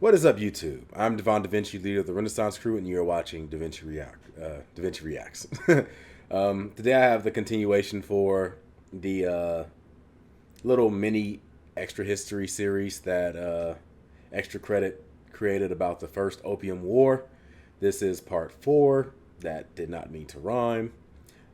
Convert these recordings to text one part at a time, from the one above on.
What is up, YouTube? I'm Devon DaVinci, leader of the Renaissance Crew, and you're watching DaVinci Reacts. Today I have the continuation for the little mini extra history series that Extra Credit created about the first Opium War. This is part 4. That did not mean to rhyme.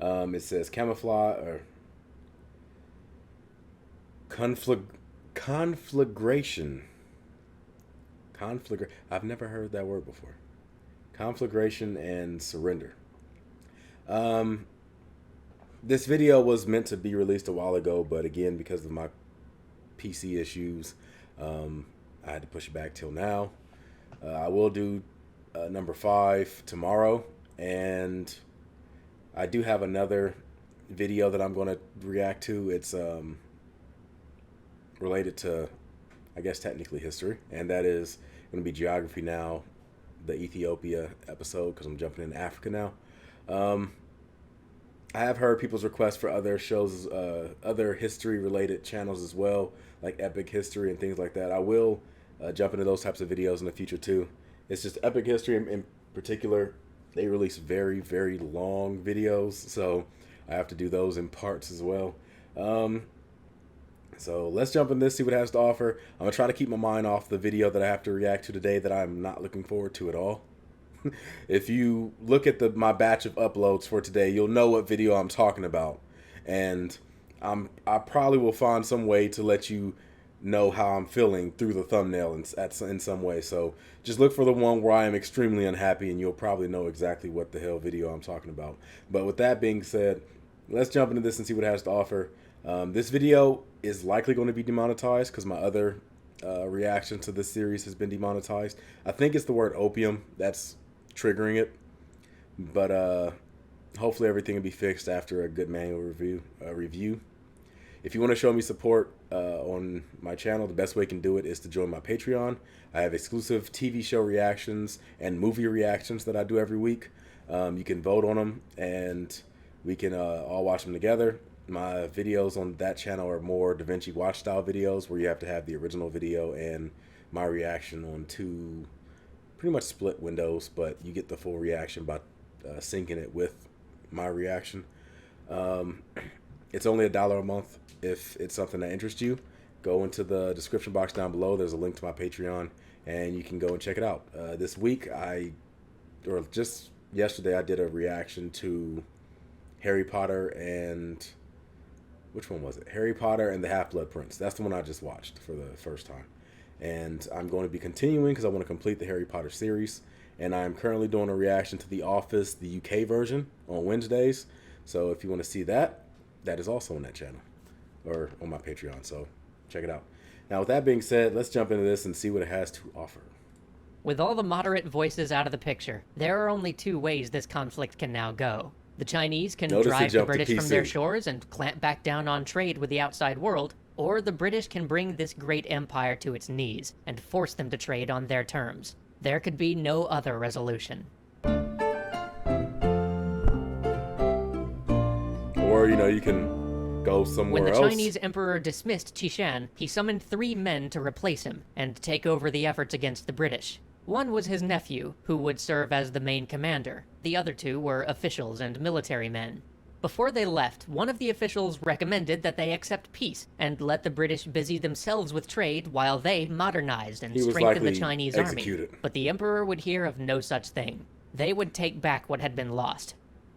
It says camouflage or conflagration. I've never heard that word before. Conflagration and surrender. This video was meant to be released a while ago, but again, because of my PC issues, I had to push it back till now. I will do number 5 tomorrow, and I do have another video that I'm going to react to. It's related to, I guess, technically history, and that is going to be geography now, the Ethiopia episode, because I'm jumping into Africa now. I have heard people's requests for other shows, other history-related channels as well, like Epic History and things like that. I will jump into those types of videos in the future too. It's just Epic History in particular. They release very, very long videos, so I have to do those in parts as well. So let's jump in this, see what it has to offer. I'm going to try to keep my mind off the video that I have to react to today that I'm not looking forward to at all. If you look at my batch of uploads for today, you'll know what video I'm talking about. And I probably will find some way to let you know how I'm feeling through the thumbnail in some way. So just look for the one where I am extremely unhappy, and you'll probably know exactly what the hell video I'm talking about. But with that being said, let's jump into this and see what it has to offer. This video is likely going to be demonetized because my other reaction to this series has been demonetized. I think it's the word opium that's triggering it, but hopefully everything will be fixed after a good manual review. If you want to show me support on my channel, the best way you can do it is to join my Patreon. I have exclusive TV show reactions and movie reactions that I do every week. You can vote on them, and we can all watch them together. My videos on that channel are more DaVinci watch style videos where you have to have the original video and my reaction on two pretty much split windows, but you get the full reaction by syncing it with my reaction. It's only $1 a month. If it's something that interests you, go into the description box down below. There's a link to my Patreon, and you can go and check it out. This week, just yesterday, I did a reaction to Harry Potter and... which one was it? Harry Potter and the Half-Blood Prince. That's the one I just watched for the first time. And I'm going to be continuing because I want to complete the Harry Potter series. And I'm currently doing a reaction to The Office, the UK version, on Wednesdays. So if you want to see that, that is also on that channel. Or on my Patreon, so check it out. Now, with that being said, let's jump into this and see what it has to offer. With all the moderate voices out of the picture, there are only 2 ways this conflict can now go. The Chinese can drive the British from their shores and clamp back down on trade with the outside world, or the British can bring this great empire to its knees and force them to trade on their terms. There could be no other resolution. Or, you can go somewhere else. When the Chinese emperor dismissed Qishan, he summoned 3 men to replace him and take over the efforts against the British. One was his nephew, who would serve as the main commander. The other 2 were officials and military men. Before they left, one of the officials recommended that they accept peace and let the British busy themselves with trade while they modernized and strengthened the Chinese army. But the emperor would hear of no such thing. They would take back what had been lost.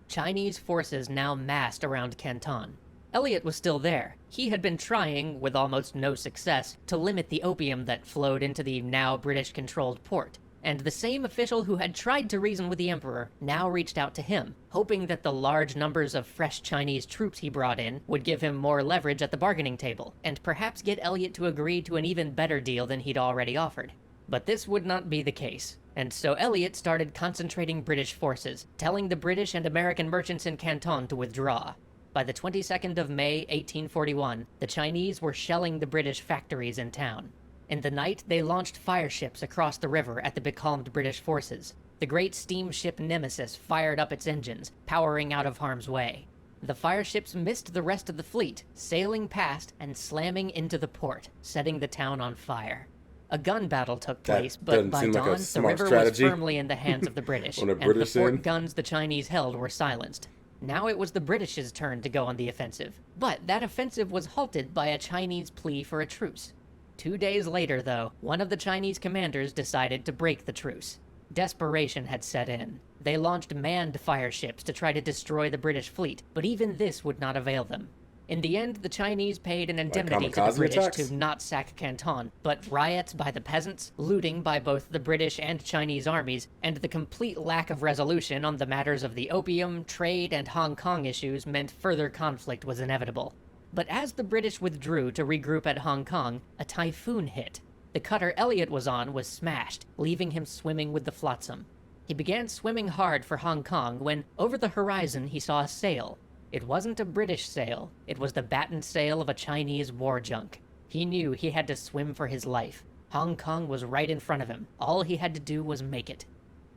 Chinese forces now massed around Canton. Elliot was still there. He had been trying, with almost no success, to limit the opium that flowed into the now British-controlled port. And the same official who had tried to reason with the emperor now reached out to him, hoping that the large numbers of fresh Chinese troops he brought in would give him more leverage at the bargaining table, and perhaps get Elliot to agree to an even better deal than he'd already offered. But this would not be the case. And so Elliot started concentrating British forces, telling the British and American merchants in Canton to withdraw. By the 22nd of May, 1841, the Chinese were shelling the British factories in town. In the night, they launched fire ships across the river at the becalmed British forces. The great steamship Nemesis fired up its engines, powering out of harm's way. The fireships missed the rest of the fleet, sailing past and slamming into the port, setting the town on fire. A gun battle took That place, but doesn't by seem like a dawn, the smart river strategy. was firmly in the hands of the British, When the and the British fort in. guns the Chinese held were silenced. Now it was the British's turn to go on the offensive. But that offensive was halted by a Chinese plea for a truce. 2 days later, though, one of the Chinese commanders decided to break the truce. Desperation had set in. They launched manned fire ships to try to destroy the British fleet, but even this would not avail them. In the end, the Chinese paid an indemnity to the kamikaze British attacks? to not sack Canton, but riots by the peasants, looting by both the British and Chinese armies, and the complete lack of resolution on the matters of the opium, trade, and Hong Kong issues meant further conflict was inevitable. But as the British withdrew to regroup at Hong Kong, a typhoon hit. The cutter Elliot was on was smashed, leaving him swimming with the flotsam. He began swimming hard for Hong Kong when, over the horizon, he saw a sail. It wasn't a British sail, it was the battened sail of a Chinese war junk. He knew he had to swim for his life. Hong Kong was right in front of him. All he had to do was make it.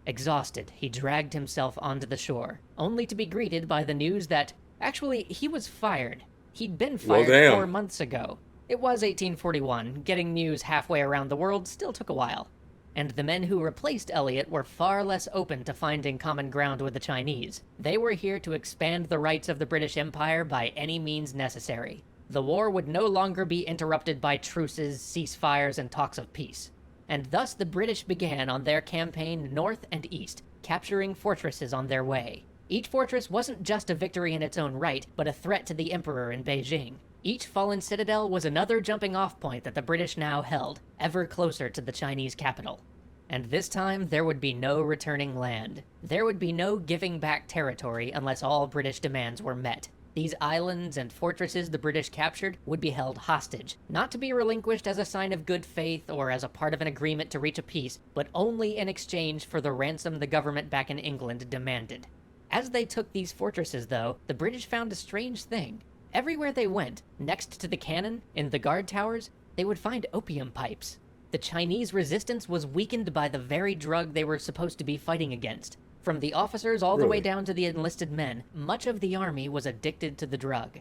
Exhausted, he dragged himself onto the shore, only to be greeted by the news that, actually, he was fired. He'd been fired damn. 4 months ago. It was 1841. Getting news halfway around the world still took a while. And the men who replaced Elliot were far less open to finding common ground with the Chinese. They were here to expand the rights of the British Empire by any means necessary. The war would no longer be interrupted by truces, ceasefires, and talks of peace. And thus the British began on their campaign north and east, capturing fortresses on their way. Each fortress wasn't just a victory in its own right, but a threat to the emperor in Beijing. Each fallen citadel was another jumping-off point that the British now held, ever closer to the Chinese capital. And this time, there would be no returning land. There would be no giving back territory unless all British demands were met. These islands and fortresses the British captured would be held hostage, not to be relinquished as a sign of good faith or as a part of an agreement to reach a peace, but only in exchange for the ransom the government back in England demanded. As they took these fortresses, though, the British found a strange thing. Everywhere they went, next to the cannon, in the guard towers, they would find opium pipes. The Chinese resistance was weakened by the very drug they were supposed to be fighting against. From the officers all the way Really? down to the enlisted men, much of the army was addicted to the drug.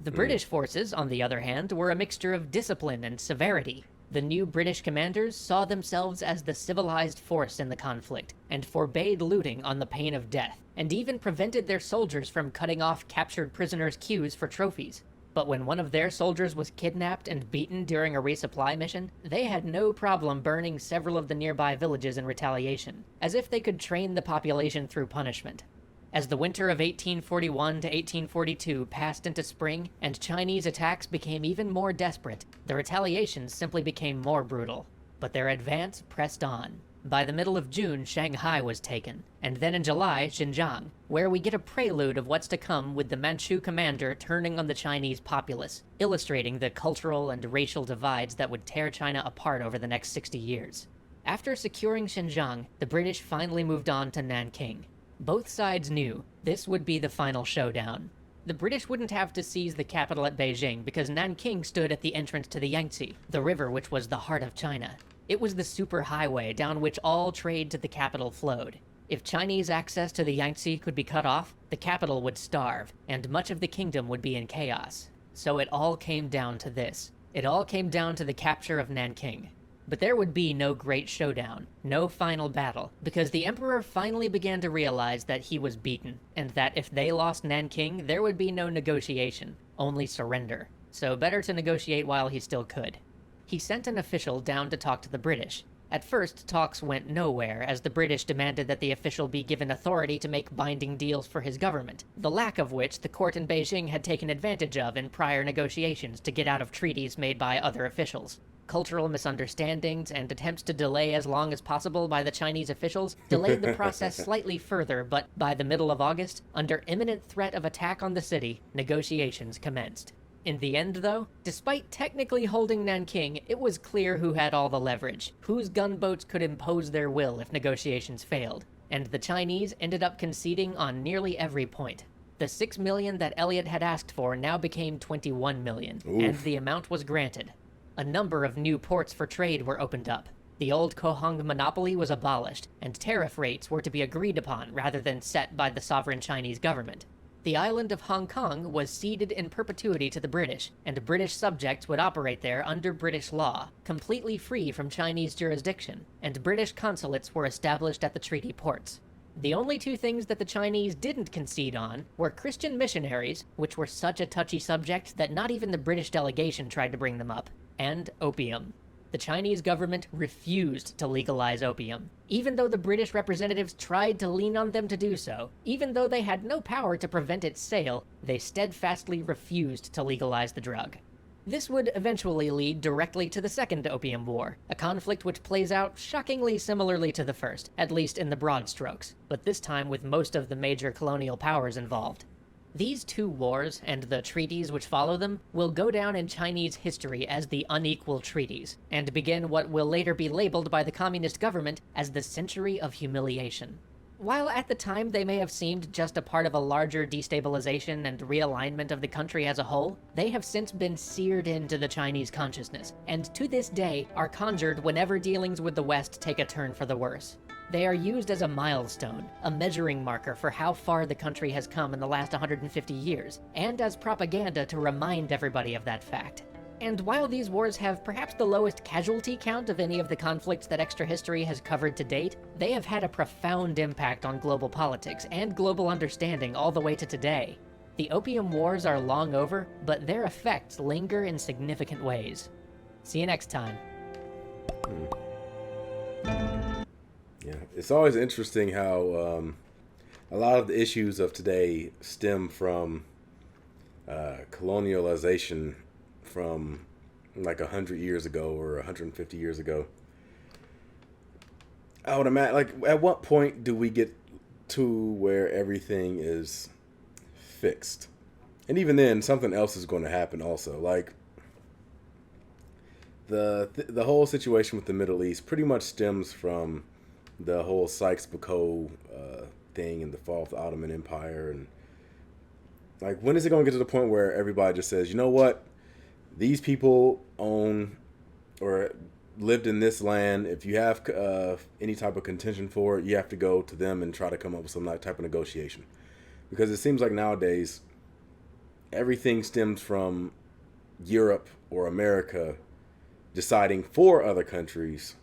The British forces, on the other hand, were a mixture of discipline and severity. The new British commanders saw themselves as the civilized force in the conflict, and forbade looting on the pain of death, and even prevented their soldiers from cutting off captured prisoners' queues for trophies. But when one of their soldiers was kidnapped and beaten during a resupply mission, they had no problem burning several of the nearby villages in retaliation, as if they could train the population through punishment. As the winter of 1841 to 1842 passed into spring, and Chinese attacks became even more desperate, the retaliations simply became more brutal. But their advance pressed on. By the middle of June, Shanghai was taken, and then in July, Xinjiang, where we get a prelude of what's to come with the Manchu commander turning on the Chinese populace, illustrating the cultural and racial divides that would tear China apart over the next 60 years. After securing Xinjiang, the British finally moved on to Nanking. Both sides knew this would be the final showdown. The British wouldn't have to seize the capital at Beijing because Nanking stood at the entrance to the Yangtze, the river which was the heart of China. It was the superhighway down which all trade to the capital flowed. If Chinese access to the Yangtze could be cut off, the capital would starve, and much of the kingdom would be in chaos. So it all came down to this. It all came down to the capture of Nanking. But there would be no great showdown, no final battle, because the emperor finally began to realize that he was beaten, and that if they lost Nanking, there would be no negotiation, only surrender. So better to negotiate while he still could. He sent an official down to talk to the British. At first, talks went nowhere, as the British demanded that the official be given authority to make binding deals for his government, the lack of which the court in Beijing had taken advantage of in prior negotiations to get out of treaties made by other officials. Cultural misunderstandings and attempts to delay as long as possible by the Chinese officials delayed the process slightly further, but by the middle of August, under imminent threat of attack on the city, negotiations commenced. In the end, though, despite technically holding Nanking, it was clear who had all the leverage, whose gunboats could impose their will if negotiations failed, and the Chinese ended up conceding on nearly every point. The 6 million that Elliot had asked for now became 21 million, and the amount was granted. A number of new ports for trade were opened up. The old Kohong monopoly was abolished, and tariff rates were to be agreed upon rather than set by the sovereign Chinese government. The island of Hong Kong was ceded in perpetuity to the British, and British subjects would operate there under British law, completely free from Chinese jurisdiction, and British consulates were established at the treaty ports. The only two things that the Chinese didn't concede on were Christian missionaries, which were such a touchy subject that not even the British delegation tried to bring them up, and opium. The Chinese government refused to legalize opium, even though the British representatives tried to lean on them to do so. Even though they had no power to prevent its sale, they steadfastly refused to legalize the drug. This would eventually lead directly to the Second Opium War, a conflict which plays out shockingly similarly to the first, at least in the broad strokes, but this time with most of the major colonial powers involved. These two wars, and the treaties which follow them, will go down in Chinese history as the Unequal Treaties, and begin what will later be labeled by the communist government as the Century of Humiliation. While at the time they may have seemed just a part of a larger destabilization and realignment of the country as a whole, they have since been seared into the Chinese consciousness, and to this day are conjured whenever dealings with the West take a turn for the worse. They are used as a milestone, a measuring marker for how far the country has come in the last 150 years, and as propaganda to remind everybody of that fact. And while these wars have perhaps the lowest casualty count of any of the conflicts that Extra History has covered to date, they have had a profound impact on global politics and global understanding all the way to today. The Opium Wars are long over, but their effects linger in significant ways. See you next time. Yeah, it's always interesting how a lot of the issues of today stem from colonialization from like 100 years ago or 150 years ago. I would imagine, like, at what point do we get to where everything is fixed? And even then, something else is going to happen also. Like, the whole situation with the Middle East pretty much stems from the whole Sykes-Picot thing and the fall of the Ottoman Empire. And like, when is it going to get to the point where everybody just says, you know what, these people own or lived in this land. If you have any type of contention for it, you have to go to them and try to come up with some type of negotiation. Because it seems like nowadays everything stems from Europe or America deciding for other countries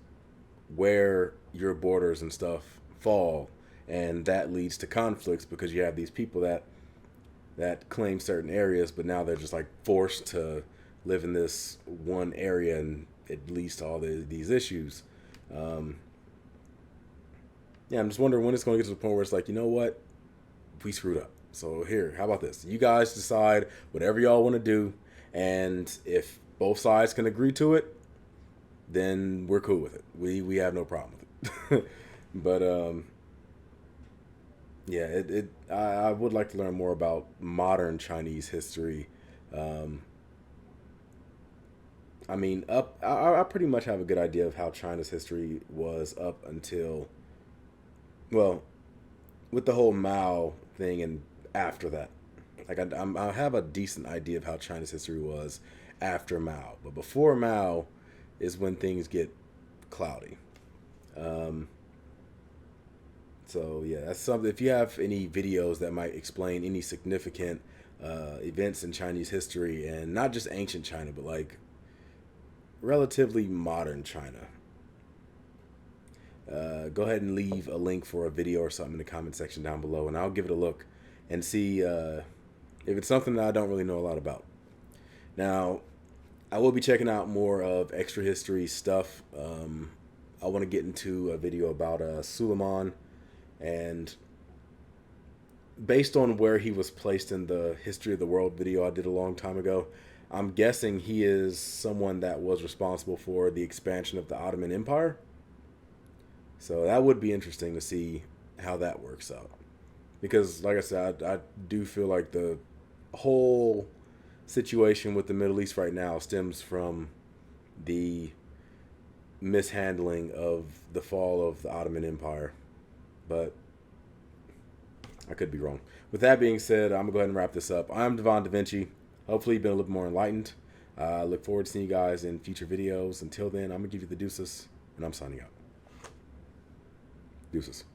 where your borders and stuff fall, and that leads to conflicts because you have these people that claim certain areas, but now they're just like forced to live in this one area, and it leads to all these issues. Yeah, I'm just wondering when it's going to get to the point where it's like, you know what, we screwed up. So here, how about this? You guys decide whatever y'all want to do, and if both sides can agree to it, then we're cool with it. We have no problem with it. But yeah, I would like to learn more about modern Chinese history. I mean, I pretty much have a good idea of how China's history was up until, well, with the whole Mao thing and after that. Like, I have a decent idea of how China's history was after Mao. But before Mao is when things get cloudy. So yeah, that's something. If you have any videos that might explain any significant events in Chinese history, and not just ancient China, but like relatively modern China, go ahead and leave a link for a video or something in the comment section down below, and I'll give it a look and see if it's something that I don't really know a lot about. Now, I will be checking out more of Extra History stuff. I want to get into a video about Suleiman, and based on where he was placed in the History of the World video I did a long time ago, I'm guessing he is someone that was responsible for the expansion of the Ottoman Empire. So that would be interesting to see how that works out. Because, like I said, I do feel like the whole situation with the Middle East right now stems from the mishandling of the fall of the Ottoman Empire. But I could be wrong. With that being said, I'm going to go ahead and wrap this up. I'm Devon DaVinci. Hopefully you've been a little more enlightened. I look forward to seeing you guys in future videos. Until then, I'm going to give you the deuces, and I'm signing out. Deuces.